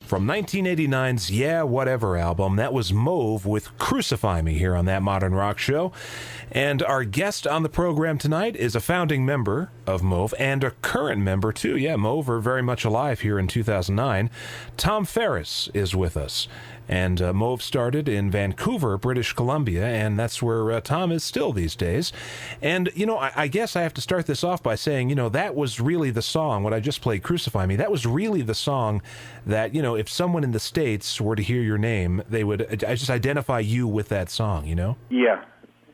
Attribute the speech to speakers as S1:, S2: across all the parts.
S1: From 1989's Yeah, Whatever album, that was Moev with Crucify Me here on That Modern Rock Show. And our guest on the program tonight is a founding member of Moev and a current member, too. Yeah, Moev are very much alive here in 2009. Tom Ferris is with us. And Moev started in Vancouver, British Columbia, and that's where Tom is still these days. And, you know, I guess I have to start this off by saying, you know, that was really the song, what I just played, Crucify Me, that was really the song that, you know, if someone in the States were to hear your name, they would just identify you with that song, you know?
S2: Yeah,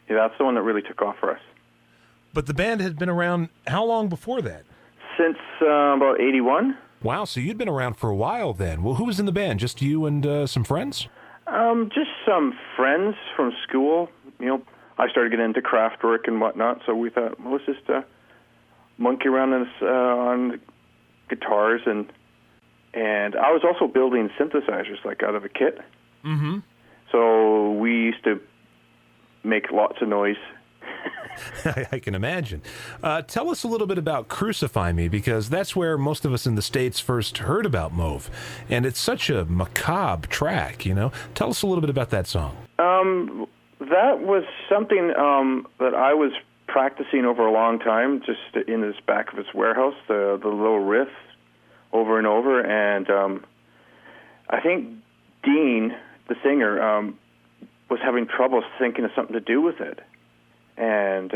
S2: that's the one that really took off for us.
S1: But the band had been around how long before that?
S2: Since about 81.
S1: Wow, so you'd been around for a while then. Well, who was in the band? Just you and some friends?
S2: Just some friends from school. You know, I started getting into craft work and whatnot, so we thought, well, let's just monkey around on guitars, and I was also building synthesizers, like out of a kit.
S1: Mm-hmm.
S2: So we used to make lots of noise.
S1: I can imagine. Tell us a little bit about Crucify Me, because that's where most of us in the States first heard about Moev. And it's such a macabre track, you know? Tell us a little bit about that song.
S2: That was something that I was practicing over a long time, just in this back of his warehouse, the little riff over and over. And I think Dean, the singer, was having trouble thinking of something to do with it. And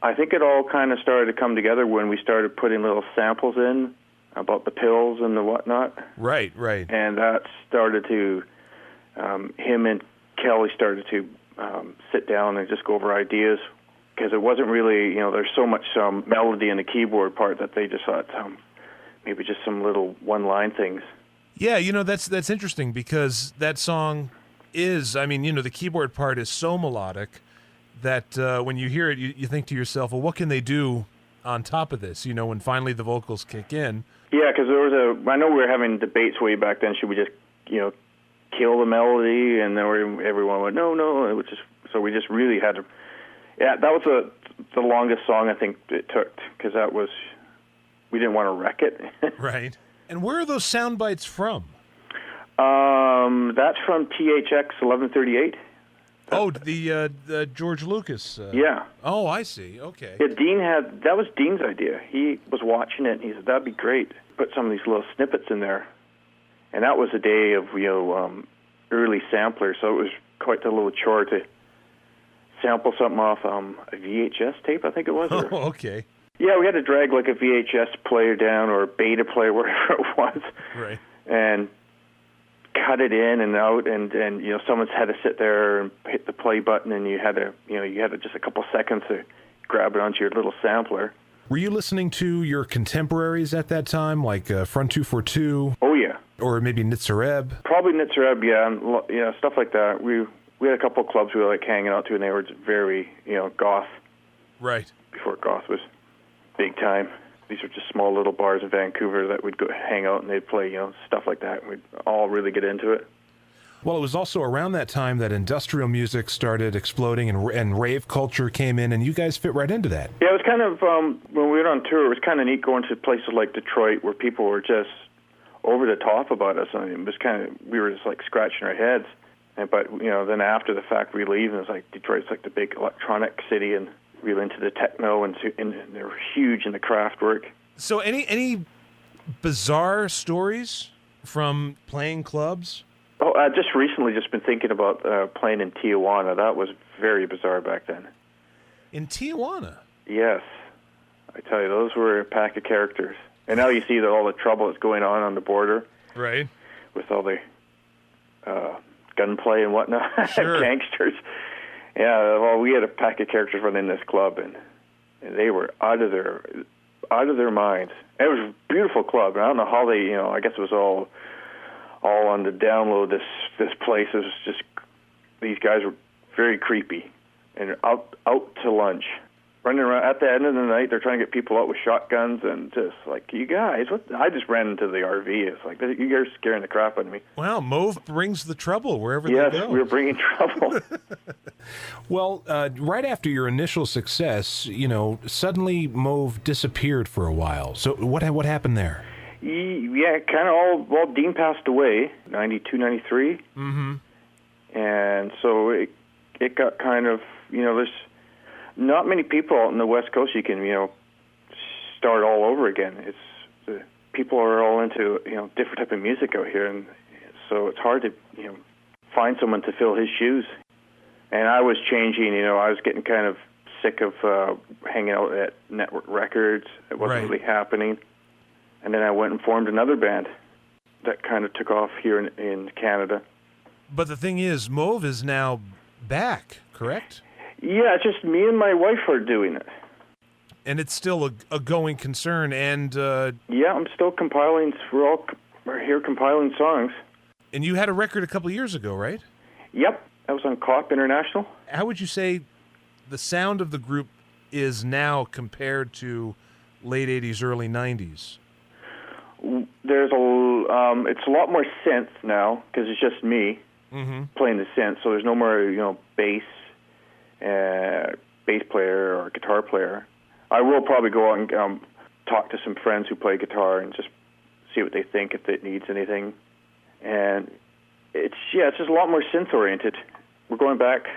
S2: I think it all kind of started to come together when we started putting little samples in about the pills and the whatnot.
S1: Right.
S2: And that started to, him and Kelly started to sit down and just go over ideas, because it wasn't really, you know, there's so much melody in the keyboard part that they just thought maybe just some little one-line things.
S1: Yeah, you know, that's interesting, because that song is, I mean, you know, the keyboard part is so melodic that when you hear it, you think to yourself, well, what can they do on top of this, you know, when finally the vocals kick in?
S2: Yeah, because I know we were having debates way back then, should we just, you know, kill the melody? And then everyone went, no, so we just really had to, that was the longest song I think it took, because we didn't want to wreck it.
S1: Right. And where are those sound bites from?
S2: That's from THX 1138.
S1: Oh, the George Lucas.
S2: Yeah.
S1: Oh, I see. Okay.
S2: Yeah, that was Dean's idea. He was watching it, and he said, that'd be great. Put some of these little snippets in there. And that was a day of, you know, early samplers, so it was quite a little chore to sample something off a VHS tape, I think it was.
S1: Oh, okay.
S2: Yeah, we had to drag like a VHS player down, or a beta player, whatever it was.
S1: Right.
S2: And cut it in and out, and you know, someone's had to sit there and hit the play button, and you had to just a couple seconds to grab it onto your little sampler.
S1: Were you listening to your contemporaries at that time, like Front 242?
S2: Oh yeah.
S1: Or maybe Nitzareb?
S2: Probably Nitzareb, yeah, and, yeah, stuff like that. We had a couple of clubs we were like hanging out to, and they were just very, you know, goth.
S1: Right.
S2: Before goth was big time. These were just small little bars in Vancouver that we'd go hang out, and they'd play, you know, stuff like that, and we'd all really get into it.
S1: Well, it was also around that time that industrial music started exploding, and rave culture came in, and you guys fit right into that.
S2: Yeah, it was kind of, when we went on tour, it was kind of neat going to places like Detroit where people were just over the top about us. I mean, it was kind of, we were just like scratching our heads. But, you know, then after the fact we leave, and it was like Detroit's like the big electronic city, and really into the techno, and they were huge in the craft work.
S1: So any bizarre stories from playing clubs?
S2: Oh, I just recently been thinking about playing in Tijuana. That was very bizarre back then.
S1: In Tijuana?
S2: Yes. I tell you, those were a pack of characters. And now you see all the trouble that's going on the border. Right. With all the gunplay and whatnot.
S1: Sure.
S2: Gangsters. Yeah, well, we had a pack of characters running this club, and they were out of their minds. It was a beautiful club, and I don't know how they, you know, I guess it was all on the download. This place, it was just, these guys were very creepy, and out to lunch, running around at the end of the night. They're trying to get people out with shotguns, and just like, you guys, what? I just ran into the RV. It's like, you guys are scaring the crap out of me.
S1: Wow, Moev brings the trouble wherever they go.
S2: Yes, we're bringing trouble.
S1: Well, right after your initial success, you know, suddenly Moev disappeared for a while. So what happened there?
S2: Yeah, kind of all. Well, Dean passed away, 92, 93.
S1: Mm-hmm.
S2: And so it got kind of, there's not many people out in the West Coast you can, start all over again. It's people are all into, different type of music out here, and so it's hard to, find someone to fill his shoes. And I was changing, I was getting kind of sick of hanging out at Network Records. It wasn't really happening. And then I went and formed another band that kind of took off here in Canada.
S1: But the thing is, Moev is now back, correct?
S2: Yeah, it's just me and my wife are doing it.
S1: And it's still a going concern, and...
S2: yeah, I'm still compiling, we're here compiling songs.
S1: And you had a record a couple of years ago, right?
S2: Yep, that was on COP International.
S1: How would you say the sound of the group is now compared to late 80s, early 90s?
S2: There's it's a lot more synth now, because it's just me playing the synth, so there's no more, bass player or guitar player. I will probably go out and talk to some friends who play guitar and just see what they think, if it needs anything. And it's just a lot more synth-oriented. We're going back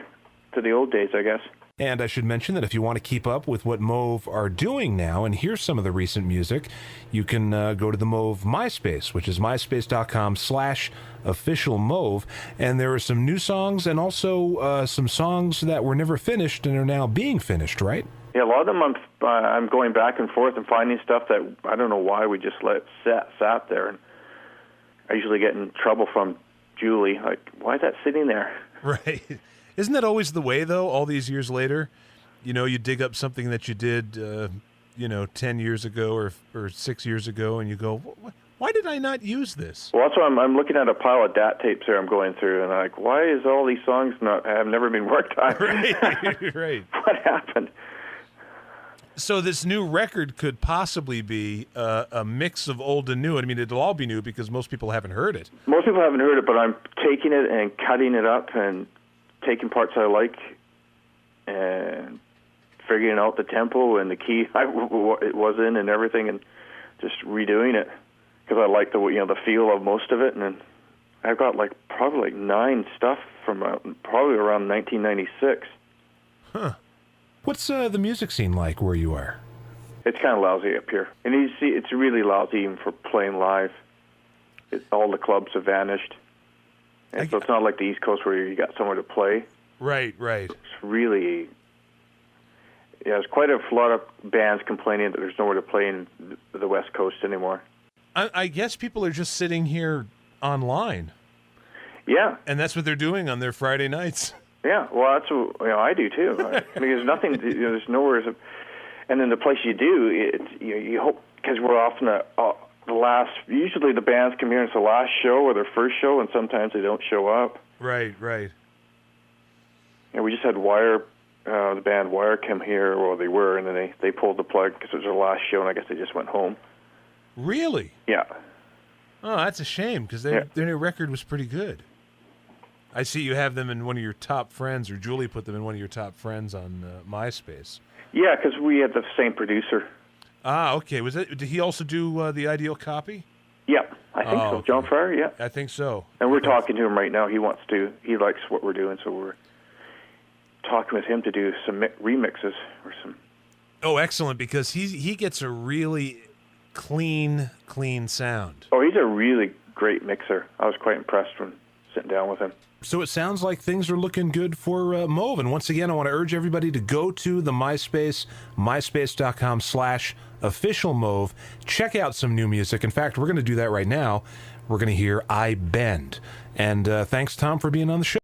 S2: to the old days, I guess.
S1: And I should mention that if you want to keep up with what Moev are doing now and hear some of the recent music, you can go to the Moev MySpace, which is myspace.com/officialmoev. And there are some new songs and also some songs that were never finished and are now being finished, right?
S2: Yeah, a lot of them I'm going back and forth and finding stuff that I don't know why we just let sat there. And I usually get in trouble from Julie, like, why is that sitting there?
S1: Right. Isn't that always the way, though, all these years later? You dig up something that you did, 10 years ago or 6 years ago, and you go, why did I not use this?
S2: Well, that's why I'm looking at a pile of DAT tapes here I'm going through, and I'm like, why is all these songs have never been worked on?
S1: Right, right.
S2: What happened?
S1: So this new record could possibly be a mix of old and new. I mean, it'll all be new because most people haven't heard it.
S2: Most people haven't heard it, but I'm taking it and cutting it up and taking parts I like and figuring out the tempo and the key it was in and everything, and just redoing it because I like the feel of most of it. And then I've got probably 9 stuff from probably around 1996.
S1: Huh. What's the music scene like where you are?
S2: It's kind of lousy up here, and you see, it's really lousy even for playing live. All the clubs have vanished. And so it's not like the East Coast where you got somewhere to play.
S1: Right, right.
S2: It's really, there's quite a lot of bands complaining that there's nowhere to play in the West Coast anymore.
S1: I guess people are just sitting here online.
S2: Yeah.
S1: And that's what they're doing on their Friday nights.
S2: Yeah, well, that's what I do too. There's nothing, there's nowhere. And then the place you do, you hope, because we're often the last, usually the bands come here and it's the last show or their first show, and sometimes they don't show up.
S1: Right, right.
S2: And we just had the band Wire come here, well, they were, and then they pulled the plug because it was their last show, and I guess they just went home.
S1: Really?
S2: Yeah.
S1: Oh, that's a shame, because their new record was pretty good. I see you have them in one of your top friends, or Julie put them in one of your top friends on MySpace.
S2: Yeah, because we had the same producer.
S1: Ah, okay. Did he also do the Ideal Copy?
S2: Yeah, I think so. Okay. John Fryer, yeah.
S1: I think so.
S2: And we're talking to him right now. He likes what we're doing, so we're talking with him to do some remixes or some.
S1: Oh, excellent, because he gets a really clean sound.
S2: Oh, he's a really great mixer. I was quite impressed when sitting down with him.
S1: So it sounds like things are looking good for Moev. And once again, I want to urge everybody to go to the MySpace, myspace.com/officialmoev. Check out some new music. In fact, we're going to do that right now. We're going to hear I Bend. And thanks, Tom, for being on the show.